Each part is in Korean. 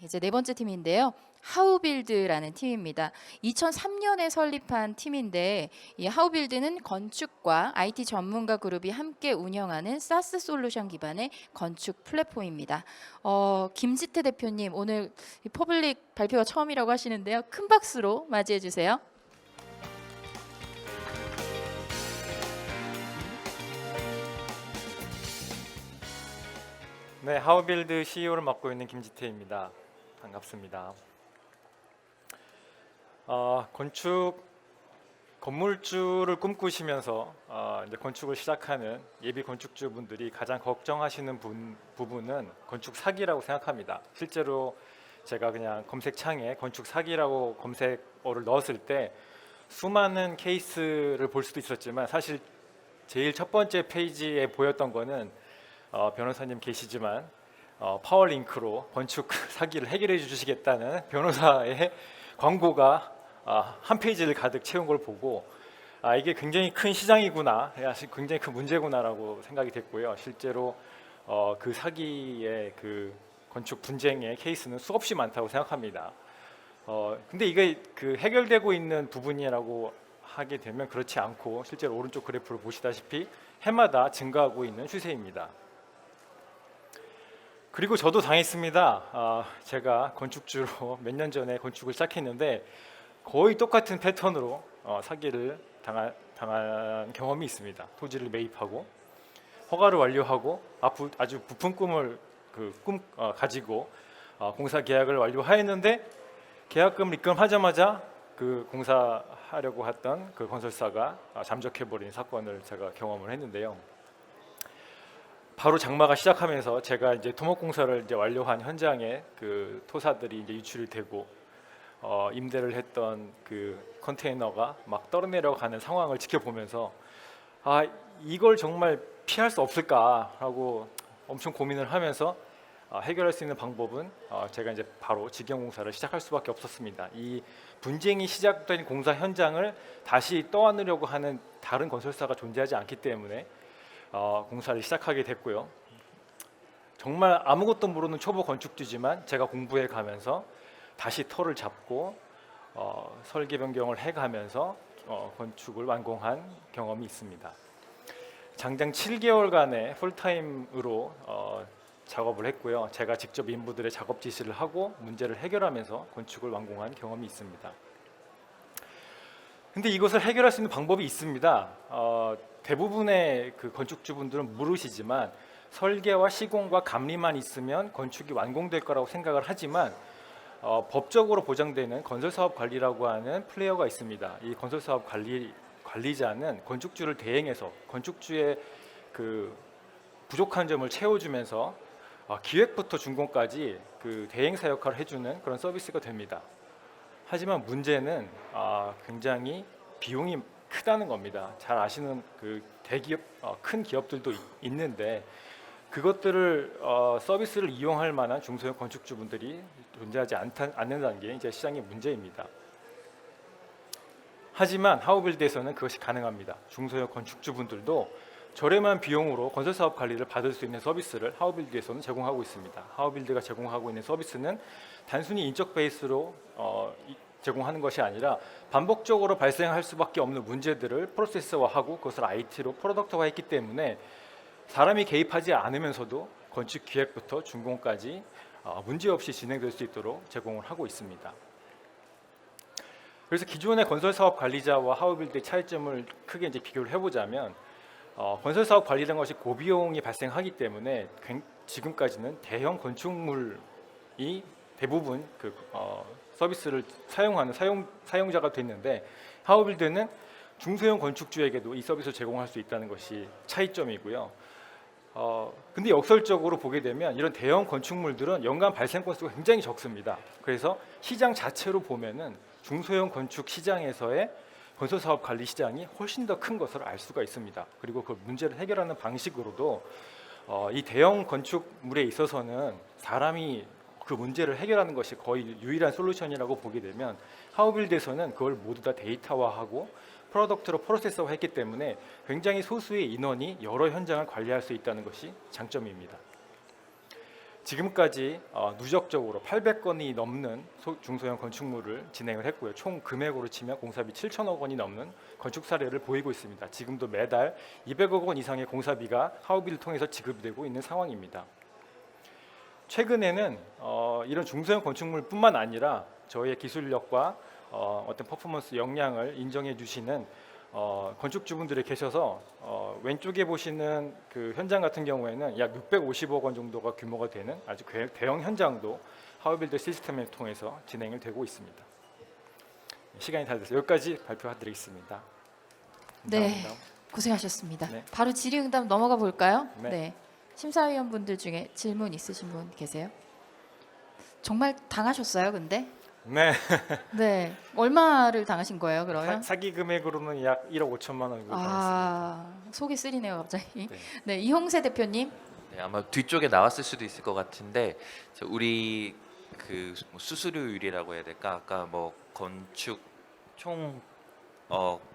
이제 네 번째 팀인데요. 하우빌드라는 팀입니다. 2003년에 설립한 팀인데 이 하우빌드는 건축과 IT 전문가 그룹이 함께 운영하는 사스 솔루션 기반의 건축 플랫폼입니다. 김지태 대표님 오늘 이 퍼블릭 발표가 처음이라고 하시는데요. 큰 박수로 맞이해 주세요. 네, 하우빌드 CEO를 맡고 있는 김지태입니다. 반갑습니다. 건물주를 꿈꾸시면서 이제 건축을 시작하는 예비 건축주분들이 가장 걱정하시는 부분은 건축 사기라고 생각합니다. 실제로 제가 그냥 검색창에 건축 사기라고 검색어를 넣었을 때 수많은 케이스를 볼 수도 있었지만 사실 제일 첫 번째 페이지에 보였던 거는 변호사님 계시지만 파워링크로 건축 사기를 해결해 주시겠다는 변호사의 광고가 한 페이지를 가득 채운 걸 보고 이게 굉장히 큰 시장이구나, 굉장히 큰 문제구나라고 생각이 됐고요. 실제로 그 사기의 그 건축 분쟁의 케이스는 수없이 많다고 생각합니다. 근데 이게 그 해결되고 있는 부분이라고 하게 되면 그렇지 않고 실제로 오른쪽 그래프를 보시다시피 해마다 증가하고 있는 추세입니다. 그리고 저도 당했습니다. 제가 건축주로 몇 년 전에 건축을 시작했는데 거의 똑같은 패턴으로 사기를 당한 경험이 있습니다. 토지를 매입하고 허가를 완료하고 아주 부푼 꿈을 가지고 공사 계약을 완료하였는데 계약금을 입금하자마자 그 공사하려고 했던 그 건설사가 잠적해버린 사건을 제가 경험을 했는데요. 바로 장마가 시작하면서 제가 이제 토목공사를 이제 완료한 현장에 그 토사들이 이제 유출이 되고 임대를 했던 그 컨테이너가 막 떨어내려가는 상황을 지켜보면서 이걸 정말 피할 수 없을까라고 엄청 고민을 하면서 해결할 수 있는 방법은 제가 이제 바로 직영공사를 시작할 수밖에 없었습니다. 이 분쟁이 시작된 공사 현장을 다시 떠안으려고 하는 다른 건설사가 존재하지 않기 때문에 공사를 시작하게 됐고요. 정말 아무것도 모르는 초보 건축주지만 제가 공부해 가면서 다시 터를 잡고 설계 변경을 해가면서 건축을 완공한 경험이 있습니다. 장장 7개월간의 풀타임으로 작업을 했고요. 제가 직접 인부들의 작업 지시를 하고 문제를 해결하면서 건축을 완공한 경험이 있습니다. 근데 이것을 해결할 수 있는 방법이 있습니다. 대부분의 그 건축주분들은 모르시지만 설계와 시공과 감리만 있으면 건축이 완공될 거라고 생각을 하지만 법적으로 보장되는 건설사업관리라고 하는 플레이어가 있습니다. 이 건설사업 관리자는 건축주를 대행해서 건축주의 그 부족한 점을 채워주면서 기획부터 준공까지 그 대행사 역할을 해주는 그런 서비스가 됩니다. 하지만 문제는 굉장히 비용이 크다는 겁니다. 잘 아시는 그 대기업, 큰 기업들도 있는데 그것들을 서비스를 이용할 만한 중소형 건축주분들이 존재하지 않는다는 게 이제 시장의 문제입니다. 하지만 하우빌드에서는 그것이 가능합니다. 중소형 건축주분들도 저렴한 비용으로 건설사업 관리를 받을 수 있는 서비스를 하우빌드에서는 제공하고 있습니다. 하우빌드가 제공하고 있는 서비스는 단순히 인적 베이스로 제공하는 것이 아니라 반복적으로 발생할 수밖에 없는 문제들을 프로세스화하고 그것을 IT로 프로덕트화했기 때문에 사람이 개입하지 않으면서도 건축 기획부터 준공까지 문제없이 진행될 수 있도록 제공을 하고 있습니다. 그래서 기존의 건설사업 관리자와 하우빌드의 차이점을 크게 이제 비교를 해보자면 건설사업 관리라는 것이 고비용이 발생하기 때문에 지금까지는 대형 건축물이 대부분 그 서비스를 사용하는 사용자가 됐는데 하우빌드는 중소형 건축주에게도 이 서비스를 제공할 수 있다는 것이 차이점이고요. 근데 역설적으로 보게 되면 이런 대형 건축물들은 연간 발생 건수가 굉장히 적습니다. 그래서 시장 자체로 보면은 중소형 건축 시장에서의 건설사업 관리 시장이 훨씬 더 큰 것을 알 수가 있습니다. 그리고 그 문제를 해결하는 방식으로도 이 대형 건축물에 있어서는 사람이 그 문제를 해결하는 것이 거의 유일한 솔루션이라고 보게 되면 하우빌드에서는 그걸 모두 다 데이터화하고 프로덕트로 프로세서화했기 때문에 굉장히 소수의 인원이 여러 현장을 관리할 수 있다는 것이 장점입니다. 지금까지 누적적으로 800건이 넘는 중소형 건축물을 진행을 했고요. 총 금액으로 치면 공사비 7천억 원이 넘는 건축 사례를 보이고 있습니다. 지금도 매달 200억 원 이상의 공사비가 하우빌을 통해서 지급되고 있는 상황입니다. 최근에는 이런 중소형 건축물뿐만 아니라 저희의 기술력과 어떤 퍼포먼스 역량을 인정해 주시는 건축주분들이 계셔서 왼쪽에 보시는 그 현장 같은 경우에는 약 650억 원 정도가 규모가 되는 아주 대형 현장도 하우빌드 시스템을 통해서 진행을 되고 있습니다. 시간이 다 돼서 여기까지 발표드리겠습니다. 네, 감사합니다. 고생하셨습니다. 네. 바로 질의응답 넘어가 볼까요? 네. 심사위원분들 중에 질문 있으신 분 계세요? 정말 당하셨어요, 근데? 네. 네. 얼마를 당하신 거예요, 그러면? 사기 금액으로는 약 1억 5천만 원 정도 당했습니다. 아, 속이 쓰리네요, 갑자기. 네. 네, 이홍세 대표님. 네, 아마 뒤쪽에 나왔을 수도 있을 것 같은데 우리 뭐 수수료율이라고 해야 될까? 아까 뭐 건축 총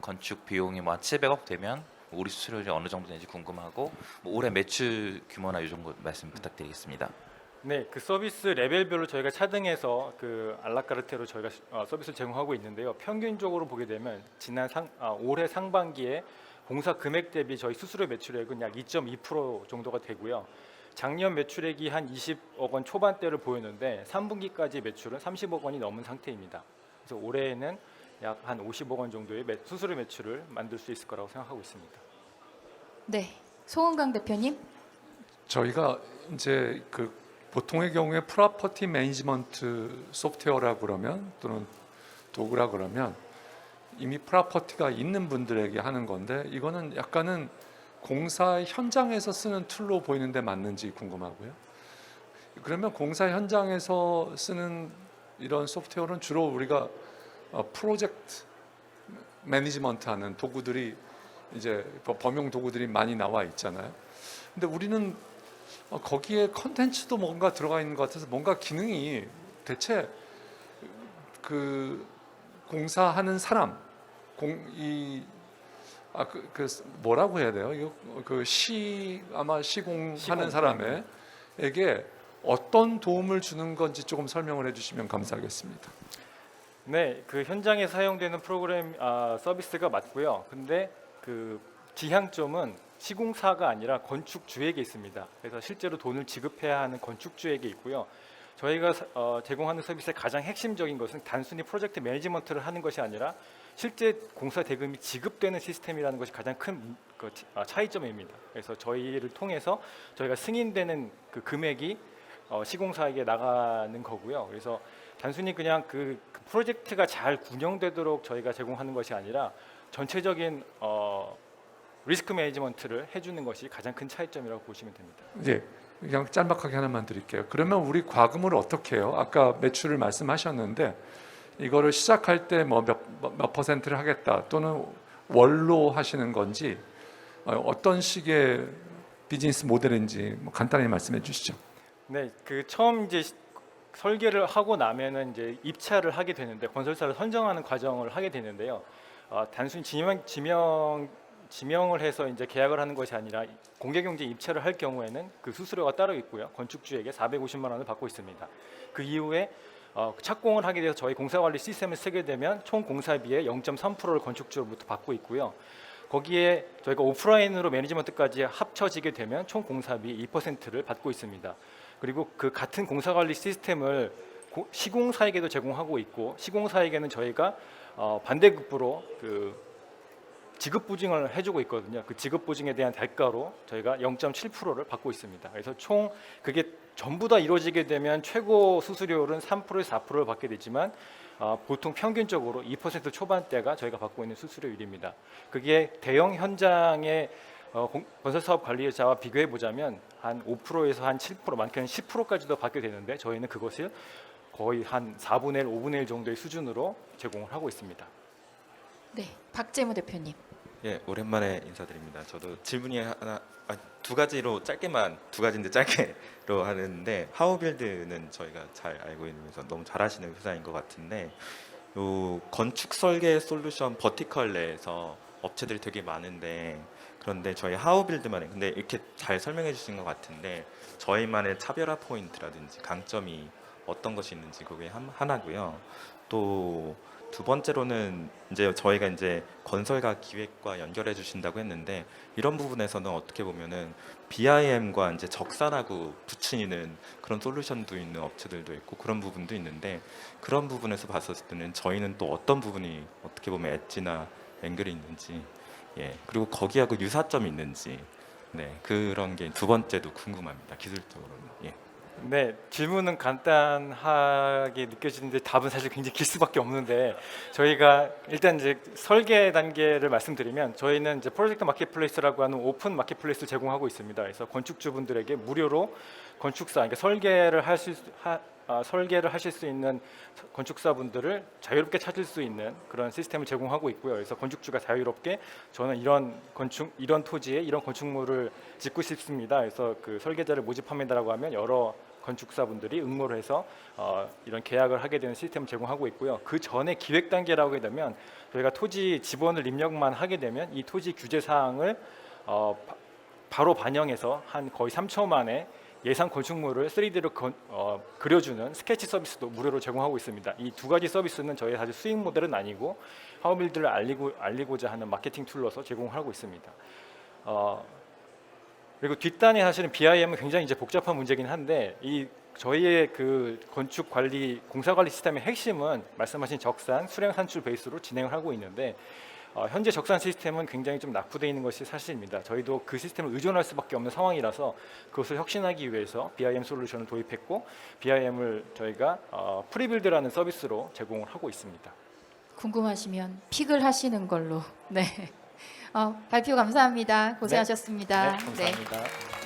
건축 비용이 뭐 한 700억 되면 우리 수수료율이 어느 정도 되는지 궁금하고 뭐 올해 매출 규모나 이 정도 말씀 부탁드리겠습니다. 네, 그 서비스 레벨별로 저희가 차등해서 그 알라카르테로 저희가 서비스를 제공하고 있는데요. 평균적으로 보게 되면 올해 상반기에 공사 금액 대비 저희 수수료 매출액은 약 2.2% 정도가 되고요. 작년 매출액이 한 20억 원 초반대를 보였는데 3분기까지 매출은 30억 원이 넘은 상태입니다. 그래서 올해에는 약 한 50억 원 정도의 수수료 매출을 만들 수 있을 거라고 생각하고 있습니다. 네, 소은강 대표님. 저희가 이제 그 보통의 경우에 프로퍼티 매니지먼트 소프트웨어라 그러면 또는 도구라 그러면 이미 프로퍼티가 있는 분들에게 하는 건데 이거는 약간은 공사 현장에서 쓰는 툴로 보이는데 맞는지 궁금하고요. 그러면 공사 현장에서 쓰는 이런 소프트웨어는 주로 우리가 프로젝트 매니지먼트 하는 도구들이 이제 범용 도구들이 많이 나와 있잖아요. 근데 우리는 거기에 컨텐츠도 뭔가 들어가 있는 것 같아서 뭔가 기능이 대체 그 공사하는 사람 뭐라고 해야 돼요? 이거 아마 시공하는 사람에게 어떤 도움을 주는 건지 조금 설명을 해주시면 감사하겠습니다. 네, 그 현장에 사용되는 프로그램 서비스가 맞고요. 근데 그 지향점은 시공사가 아니라 건축주에게 있습니다. 그래서 실제로 돈을 지급해야 하는 건축주에게 있고요. 저희가 제공하는 서비스의 가장 핵심적인 것은 단순히 프로젝트 매니지먼트를 하는 것이 아니라 실제 공사 대금이 지급되는 시스템이라는 것이 가장 큰 차이점입니다. 그래서 저희를 통해서 저희가 승인되는 그 금액이 시공사에게 나가는 거고요. 그래서 단순히 그냥 그 프로젝트가 잘 운영되도록 저희가 제공하는 것이 아니라 전체적인 리스크 매니지먼트를 해주는 것이 가장 큰 차이점이라고 보시면 됩니다. 네, 그냥 짤막하게 하나만 드릴게요. 그러면 우리 과금을 어떻게 해요? 아까 매출을 말씀하셨는데 이거를 시작할 때 뭐 몇 퍼센트를 하겠다 또는 월로 하시는 건지 어떤 식의 비즈니스 모델인지 뭐 간단히 말씀해 주시죠. 네, 그 처음 이제 설계를 하고 나면은 이제 입찰을 하게 되는데 건설사를 선정하는 과정을 하게 되는데요. 단순히 지명을 해서 이제 계약을 하는 것이 아니라 공개경쟁 입찰을 할 경우에는 그 수수료가 따로 있고요. 건축주에게 450만 원을 받고 있습니다. 그 이후에 착공을 하게 돼서 저희 공사관리 시스템을 쓰게 되면 총 공사비의 0.3%를 건축주로부터 받고 있고요. 거기에 저희가 오프라인으로 매니지먼트까지 합쳐지게 되면 총 공사비 2%를 받고 있습니다. 그리고 그 같은 공사관리 시스템을 시공사에게도 제공하고 있고 시공사에게는 저희가 반대급부로 그 지급보증을 해주고 있거든요. 그 지급보증에 대한 대가로 저희가 0.7%를 받고 있습니다. 그래서 총 그게 전부 다 이루어지게 되면 최고 수수료율은 3%에서 4%를 받게 되지만 보통 평균적으로 2% 초반대가 저희가 받고 있는 수수료율입니다. 그게 대형 현장의 건설사업 관리자와 비교해 보자면 한 5%에서 한 7%, 많게는 10%까지도 받게 되는데 저희는 그것을 거의 한 4분의 1, 5분의 1 정도의 수준으로 제공을 하고 있습니다. 네, 박재무 대표님. 예, 오랜만에 인사드립니다. 저도 질문이 두 가지로 두 가지인데 짧게로 하는데 하우빌드는 저희가 잘 알고 있면서 너무 잘하시는 회사인 것 같은데 요 건축 설계 솔루션 버티컬 내에서 업체들이 되게 많은데 그런데 저희 하우빌드만 근데 이렇게 잘 설명해 주신 것 같은데 저희만의 차별화 포인트라든지 강점이 어떤 것이 있는지 그게 하나고요. 또 두 번째로는 이제 저희가 이제 건설과 기획과 연결해 주신다고 했는데 이런 부분에서는 어떻게 보면은 BIM과 이제 적산하고 붙이는 그런 솔루션도 있는 업체들도 있고 그런 부분도 있는데 그런 부분에서 봤을 때는 저희는 또 어떤 부분이 어떻게 보면 엣지나 앵글이 있는지 그리고 거기하고 유사점이 있는지 그런 게 두 번째도 궁금합니다. 기술적으로는. 네, 질문은 간단하게 느껴지는데 답은 사실 굉장히 길 수밖에 없는데 저희가 일단 이제 설계 단계를 말씀드리면 저희는 이제 프로젝트 마켓플레이스라고 하는 오픈 마켓플레이스를 제공하고 있습니다. 그래서 건축주분들에게 무료로 건축사, 그러니까 설계를 하실 수 있는 건축사분들을 자유롭게 찾을 수 있는 그런 시스템을 제공하고 있고요. 그래서 건축주가 자유롭게 저는 이런 토지에 이런 건축물을 짓고 싶습니다. 그래서 그 설계자를 모집합니다라고 하면 여러 건축사분들이 응모를 해서 이런 계약을 하게 되는 시스템을 제공하고 있고요. 그 전에 기획 단계라고 하게 되면 저희가 토지 지번을 입력만 하게 되면 이 토지 규제 사항을 바로 반영해서 한 거의 3초 만에 예상 건축물을 3D로 그려주는 스케치 서비스도 무료로 제공하고 있습니다. 이 두 가지 서비스는 저희 사실 수익 모델은 아니고 하우빌드를 알리고자 하는 마케팅 툴로서 제공하고 있습니다. 그리고 뒷단에 사실은 BIM은 굉장히 이제 복잡한 문제긴 한데 저희의 그 건축 관리 공사 관리 시스템의 핵심은 말씀하신 적산 수량 산출 베이스로 진행을 하고 있는데 현재 적산 시스템은 굉장히 좀 낙후되어 있는 것이 사실입니다. 저희도 그 시스템을 의존할 수밖에 없는 상황이라서 그것을 혁신하기 위해서 BIM 솔루션을 도입했고 BIM을 저희가 프리빌드라는 서비스로 제공을 하고 있습니다. 궁금하시면 픽을 하시는 걸로. 네. 발표 감사합니다. 고생하셨습니다. 네, 감사합니다.